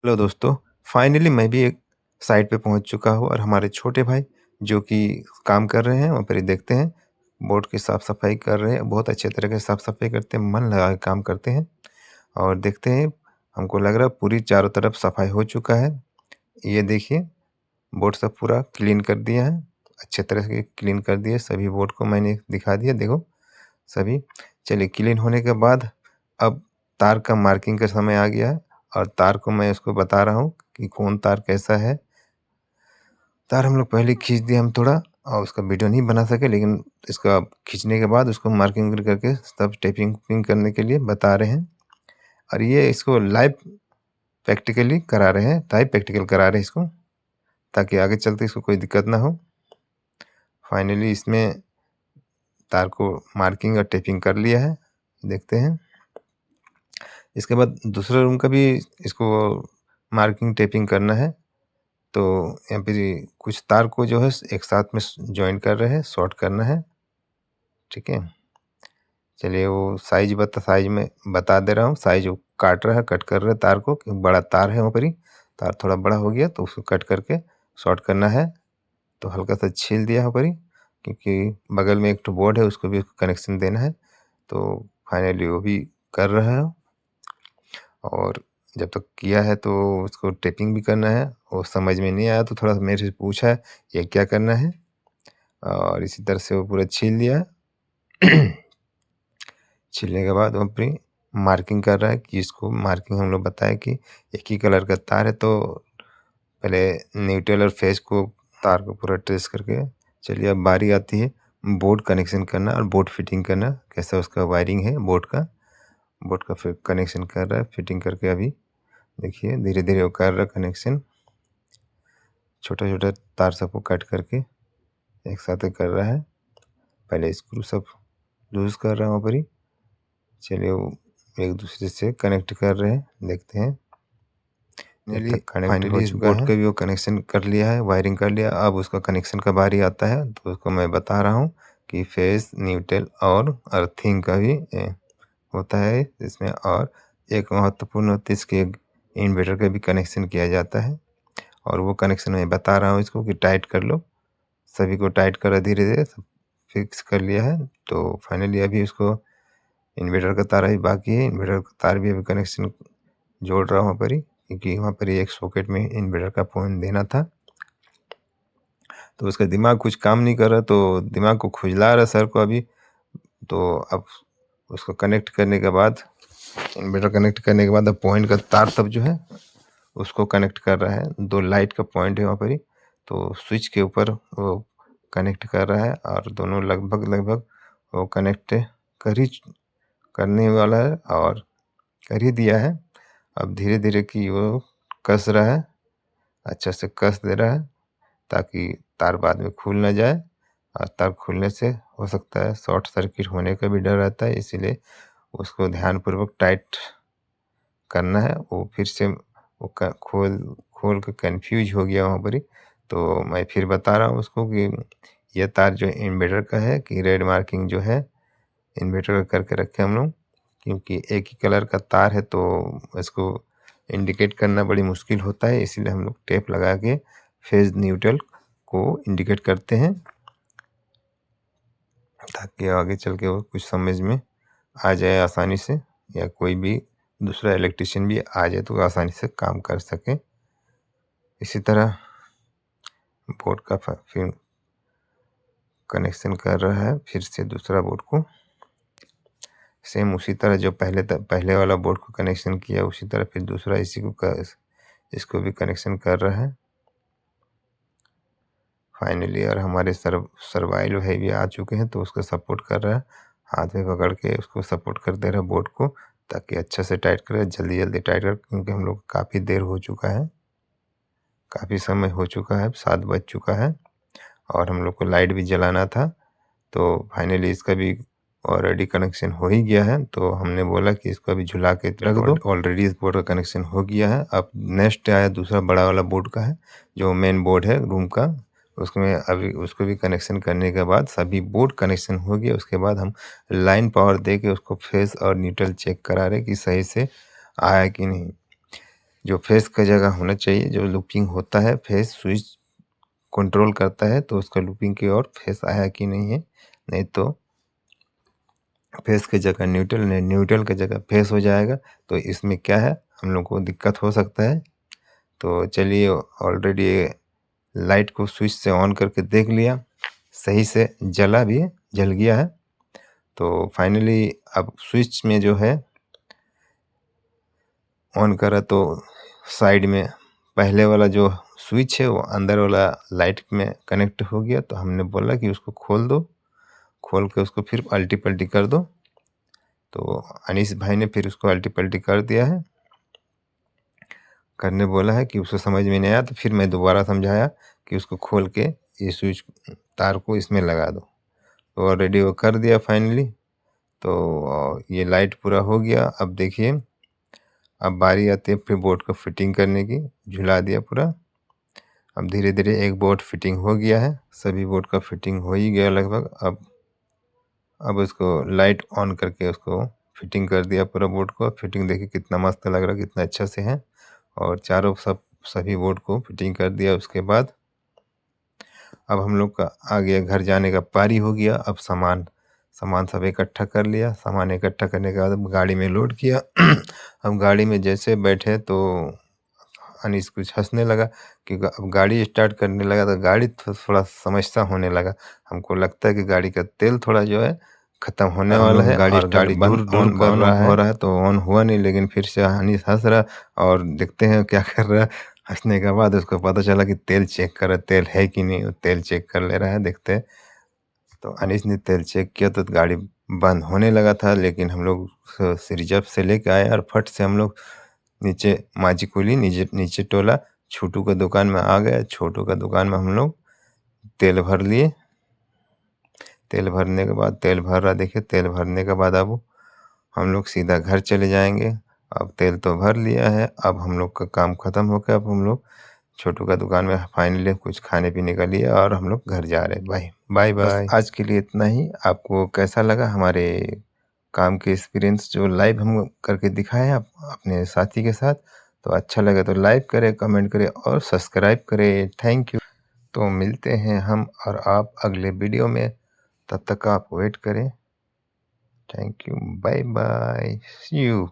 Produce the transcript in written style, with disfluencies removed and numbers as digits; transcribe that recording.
Hello दोस्तों, finally मैं भी एक साइट पे पहुँच चुका हूँ और हमारे छोटे भाई जो कि काम कर रहे हैं, वहाँ पर ही देखते हैं, बोट की साफ-सफाई कर रहे हैं। बहुत अच्छे तरह से साफ-सफाई करते हैं, मन लगा के काम करते हैं और देखते हैं, हमको लग रहा है पूरी चारों तरफ सफाई हो चुका है। ये देखिए, बोट सब पूरा क्लीन कर दिया है, अच्छे तरह से क्लीन कर दिया, सभी बोट को मैंने दिखा दिया, देखो सभी। चलिए क्लीन होने के बाद अब तार का मार्किंग का समय आ गया है और तार को मैं उसको बता रहा हूँ कि कौन तार कैसा है। तार हम लोग पहले खींच दिए हम थोड़ा और उसका वीडियो नहीं बना सके, लेकिन इसका खींचने के बाद उसको मार्किंग करके सब टेपिंग वुपिंग करने के लिए बता रहे हैं और ये इसको लाइव प्रैक्टिकली करा रहे हैं, लाइव प्रैक्टिकल करा रहे हैं इसको, ताकि आगे चलते इसको कोई दिक्कत ना हो। फाइनली इसमें तार को मार्किंग और टेपिंग कर लिया है, देखते हैं। इसके बाद दूसरे रूम का भी इसको मार्किंग टेपिंग करना है, तो यहाँ पे कुछ तार को जो है एक साथ में जॉइन कर रहे हैं, शॉर्ट करना है, ठीक है। चलिए वो साइज में बता दे रहा हूँ, साइज वो काट रहा है, कट कर रहा है तार को, क्योंकि बड़ा तार है वहाँ पर ही, तार थोड़ा बड़ा हो गया तो उसको कट करके शॉर्ट करना है। तो हल्का सा छील दिया वहाँ पर ही, क्योंकि बगल में एक तो बोर्ड है उसको भी कनेक्शन देना है, तो फाइनली वो भी कर रहा है। और जब तक किया है तो उसको टेपिंग भी करना है, वो समझ में नहीं आया तो थोड़ा मेरे से पूछा है ये क्या करना है, और इसी तरह से वो पूरा छील दिया है। छीलने के बाद वो अपनी मार्किंग कर रहा है कि इसको मार्किंग हम लोग बताए कि एक ही कलर का तार है, तो पहले न्यूट्रल और फेज को तार को पूरा ट्रेस करके। चलिए अब बारी आती है बोर्ड कनेक्शन करना और बोर्ड फिटिंग करना, कैसा उसका वायरिंग है बोर्ड का फिर कनेक्शन कर रहा है, फिटिंग करके अभी देखिए धीरे-धीरे वो कर रहा है कनेक्शन। छोटा-छोटा तार सबको कट करके एक साथ कर रहा है। पहले स्क्रू सब लूज़ कर रहा है वहाँ पर ही। चलिए वो एक दूसरे से कनेक्ट कर रहे हैं, देखते हैं। जब तक कनेक्ट हो चुका है, बोर्ड का भी वो कनेक्शन कर लिया है, वायरिंग कर लिया। अब उसका कनेक्शन का बारी आता है, तो उसको मैं बता रहा हूँ कि फेज, न्यूट्रल और अर्थिंग का भी होता है इसमें, और एक महत्वपूर्ण होता है इसके इन्वर्टर का भी कनेक्शन किया जाता है, और वो कनेक्शन मैं बता रहा हूँ इसको कि टाइट कर लो। सभी को टाइट करा, धीरे-धीरे सब फिक्स कर लिया है। तो फाइनली अभी उसको इन्वर्टर का तार अभी बाकी है, इन्वर्टर का तार भी अभी कनेक्शन जोड़ रहा हूँ वहाँ पर ही, क्योंकि वहाँ पर ही एक सॉकेट में इन्वर्टर का पॉइंट देना था। तो उसका दिमाग कुछ काम नहीं कर रहा, तो दिमाग को खुजला रहा सर को अभी। तो अब उसको कनेक्ट करने के बाद, इन्वर्टर कनेक्ट करने के बाद अब पॉइंट का तार सब जो है उसको कनेक्ट कर रहा है। 2 लाइट का पॉइंट है वहाँ पर ही, तो स्विच के ऊपर वो कनेक्ट कर रहा है और दोनों लगभग वो कनेक्ट करने वाला है और कर ही दिया है। अब धीरे-धीरे कि वो कस रहा है, अच्छा से कस दे रहा है, ताकि तार बाद में खुल ना जाए, और तार खुलने से हो सकता है शॉर्ट सर्किट होने का भी डर रहता है, इसीलिए उसको ध्यानपूर्वक टाइट करना है। वो फिर से वो खोल के कन्फ्यूज हो गया वहाँ पर ही, तो मैं फिर बता रहा हूँ उसको कि ये तार जो इन्वर्टर का है, कि रेड मार्किंग जो है इन्वर्टर का करके रखे हम लोग, क्योंकि एक ही कलर का तार है तो इसको इंडिकेट करना बड़ी मुश्किल होता है, इसीलिए हम लोग टेप लगा के फेज न्यूट्रल को इंडिकेट करते हैं, ताकि आगे चल के वो कुछ समझ में आ जाए आसानी से, या कोई भी दूसरा इलेक्ट्रिशियन भी आ जाए तो आसानी से काम कर सके। इसी तरह बोर्ड का फिर कनेक्शन कर रहा है, फिर से दूसरा बोर्ड को सेम उसी तरह जो पहले वाला बोर्ड को कनेक्शन किया, उसी तरह फिर दूसरा इसको भी कनेक्शन कर रहा है फाइनली। और हमारे सर्वाइल है भी आ चुके हैं, तो उसको सपोर्ट कर रहा है, हाथ में पकड़ के उसको सपोर्ट कर दे रहा है बोर्ड को, ताकि अच्छा से टाइट करे, जल्दी टाइट कर, क्योंकि हम लोग काफ़ी देर हो चुका है, काफ़ी समय हो चुका है, 7 बज चुका है और हम लोग को लाइट भी जलाना था। तो फाइनली इसका भी ऑलरेडी कनेक्शन हो ही गया है, तो हमने बोला कि इसको अभी झुला के रख दो। ऑलरेडी इस बोर्ड का कनेक्शन हो गया है। अब नेक्स्ट आया दूसरा बड़ा वाला बोर्ड का है, जो मेन बोर्ड है रूम का, उसमें अभी उसको भी कनेक्शन करने के बाद सभी बोर्ड कनेक्शन हो गया। उसके बाद हम लाइन पावर दे के उसको फेस और न्यूट्रल चेक करा रहे कि सही से आया कि नहीं। जो फेस का जगह होना चाहिए, जो लूपिंग होता है, फेस स्विच कंट्रोल करता है, तो उसका लूपिंग की ओर फेस आया कि नहीं है, नहीं तो फेस की जगह न्यूट्रल, नहीं न्यूट्रल की जगह फेस हो जाएगा, तो इसमें क्या है, हम लोग को दिक्कत हो सकता है। तो चलिए, ऑलरेडी लाइट को स्विच से ऑन करके देख लिया, सही से जला भी है, जल गया है। तो फाइनली अब स्विच में जो है ऑन करा तो साइड में पहले वाला जो स्विच है वो अंदर वाला लाइट में कनेक्ट हो गया। तो हमने बोला कि उसको खोल दो, खोल के उसको फिर अल्टी पल्टी कर दो। तो अनीस भाई ने फिर उसको अल्टी पल्टी कर दिया है, करने बोला है कि उसको समझ में नहीं आया, तो फिर मैं दोबारा समझाया कि उसको खोल के ये स्विच तार को इसमें लगा दो। तो ऑलरेडी वो कर दिया फाइनली। तो ये लाइट पूरा हो गया। अब देखिए, अब बारी आती है फिर बोर्ड को फिटिंग करने की, झुला दिया पूरा। अब धीरे धीरे एक बोर्ड फिटिंग हो गया है, सभी बोर्ड का फिटिंग हो ही गया लगभग। अब उसको लाइट ऑन करके उसको फिटिंग कर दिया पूरा बोर्ड को। फिटिंग देखिए कितना मस्त लग रहा है, कितना अच्छा से है। और चारों सभी बोर्ड को फिटिंग कर दिया। उसके बाद अब हम लोग का आ गया घर जाने का पारी हो गया। अब सामान सामान सब इकट्ठा कर लिया। सामान इकट्ठा करने के बाद अब गाड़ी में लोड किया। हम गाड़ी में जैसे बैठे तो अनीस कुछ हंसने लगा, क्योंकि अब गाड़ी स्टार्ट करने लगा तो गाड़ी थोड़ा समस्या होने लगा। हमको लगता है कि गाड़ी का तेल थोड़ा जो है ख़त्म होने वाला है, और गाड़ी ढुर ढुर ऑन कर ऑन रहा है। हो रहा है, तो ऑन हुआ नहीं। लेकिन फिर से अनीस हंस रहा, और देखते हैं क्या कर रहा है। हंसने के बाद उसको पता चला कि तेल चेक कर रहा है, तेल है कि नहीं, वो तेल चेक कर ले रहा है, देखते हैं। तो अनीस ने तेल चेक किया तो गाड़ी बंद होने लगा था, लेकिन हम लोग रिजर्व से लेके आए और फट से हम लोग नीचे माजीकुली नीचे नीचे टोला छोटू का दुकान में आ गए। छोटू का दुकान में हम लोग तेल भर लिए। तेल भरने के बाद तेल भर रहा, देखिए तेल भरने के बाद अब हम लोग सीधा घर चले जाएंगे। अब तेल तो भर लिया है, अब हम लोग का काम ख़त्म हो गया। अब हम लोग छोटू का दुकान में फाइनली कुछ खाने पीने का लिया और हम लोग घर जा रहे हैं। बाय बाय बस बाय। आज के लिए इतना ही। आपको कैसा लगा हमारे काम के एक्सपीरियंस जो लाइव हम करके दिखाए हैं अपने साथी के साथ? तो अच्छा लगे तो लाइक करें, कमेंट करें और सब्सक्राइब करें। Thank you. तो मिलते हैं हम और आप अगले वीडियो में, तब तक आप वेट करें। Thank you, bye bye, see you.